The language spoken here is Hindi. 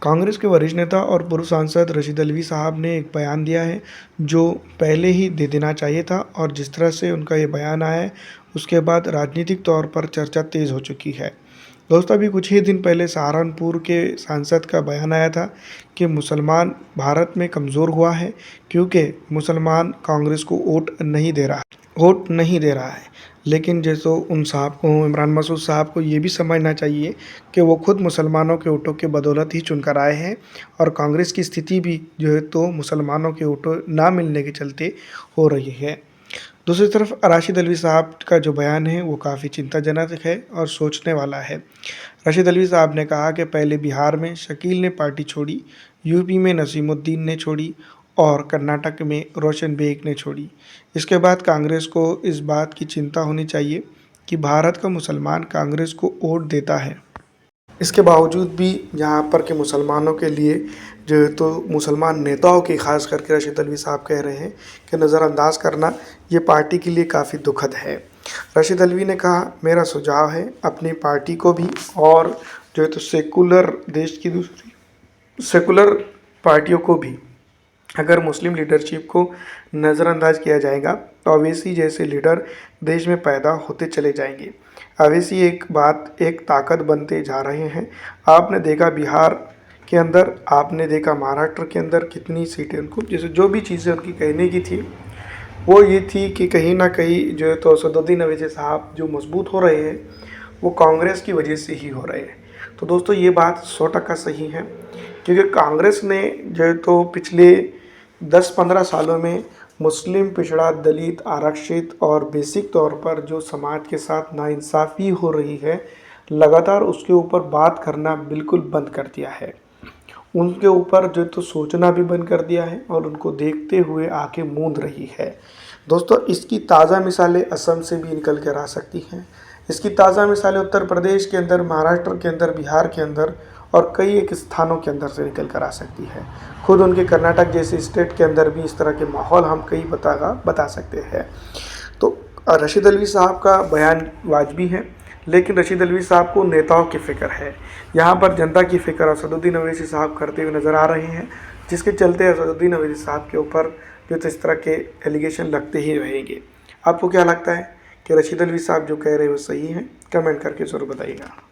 कांग्रेस के वरिष्ठ नेता और पूर्व सांसद रशीद अल्वी साहब ने एक बयान दिया है जो पहले ही दे देना चाहिए था, और जिस तरह से उनका ये बयान आया है उसके बाद राजनीतिक तौर पर चर्चा तेज़ हो चुकी है। दोस्तों, अभी कुछ ही दिन पहले सहारनपुर के सांसद का बयान आया था कि मुसलमान भारत में कमज़ोर हुआ है क्योंकि मुसलमान कांग्रेस को वोट नहीं दे रहा है। लेकिन जैसे उन साहब को, इमरान मसूद साहब को ये भी समझना चाहिए कि वो खुद मुसलमानों के वोटों के बदौलत ही चुनकर आए हैं, और कांग्रेस की स्थिति भी जो है तो मुसलमानों के वोटों ना मिलने के चलते हो रही है। दूसरी तरफ राशिद अल्वी साहब का जो बयान है वो काफ़ी चिंताजनक है और सोचने वाला है। राशिद अल्वी साहब ने कहा कि पहले बिहार में शकील ने पार्टी छोड़ी, यूपी में नसीमुद्दीन ने छोड़ी और कर्नाटक में रोशन बेग ने छोड़ी। इसके बाद कांग्रेस को इस बात की चिंता होनी चाहिए कि भारत का मुसलमान कांग्रेस को वोट देता है। इसके बावजूद भी यहाँ पर के मुसलमानों के लिए जो है तो मुसलमान नेताओं की, खास करके रशीद अल्वी साहब कह रहे हैं कि नज़रअंदाज करना ये पार्टी के लिए काफ़ी दुखद है। रशीद अल्वी ने कहा, मेरा सुझाव है अपनी पार्टी को भी और जो है तो सेकुलर देश की दूसरी सेकुलर पार्टियों को भी, अगर मुस्लिम लीडरशिप को नज़रअंदाज किया जाएगा तो अवैसी जैसे लीडर देश में पैदा होते चले जाएंगे। अवैसी एक ताकत बनते जा रहे हैं। आपने देखा बिहार के अंदर, आपने देखा महाराष्ट्र के अंदर कितनी सीटें उनको, जैसे जो भी चीज़ें उनकी कहने की थी वो ये थी कि कहीं ना कहीं जो है तो असदुद्दीन अवैसी साहब जो मजबूत हो रहे हैं वो कांग्रेस की वजह से ही हो रहे हैं। तो दोस्तों, ये बात 100% सही है, क्योंकि कांग्रेस ने जो है तो पिछले 10-15 सालों में मुस्लिम, पिछड़ा, दलित, आरक्षित और बेसिक तौर पर जो समाज के साथ नाइंसाफ़ी हो रही है, लगातार उसके ऊपर बात करना बिल्कुल बंद कर दिया है। उनके ऊपर जो तो सोचना भी बंद कर दिया है और उनको देखते हुए आंखें मूंद रही है। दोस्तों, इसकी ताज़ा मिसालें असम से भी निकल कर आ सकती हैं। इसकी ताज़ा मिसालें उत्तर प्रदेश के अंदर, महाराष्ट्र के अंदर, बिहार के अंदर और कई एक स्थानों के अंदर से निकल कर आ सकती है। खुद उनके कर्नाटक जैसे स्टेट के अंदर भी इस तरह के माहौल हम कई बता सकते हैं। तो रशीद अल्वी साहब का बयान वाजबी है, लेकिन रशीद अल्वी साहब को नेताओं की फ़िक्र है। यहाँ पर जनता की फ़िक्र असदुद्दीन अवैसी साहब करते हुए नज़र आ रहे हैं, जिसके चलते असदुद्दीन अवैसी साहब के ऊपर जो इस तरह के एलिगेशन लगते ही रहेंगे। आपको क्या लगता है कि रशीद अल्वी साहब जो कह रहे हैं वो सही हैं? कमेंट करके ज़रूर बताइएगा।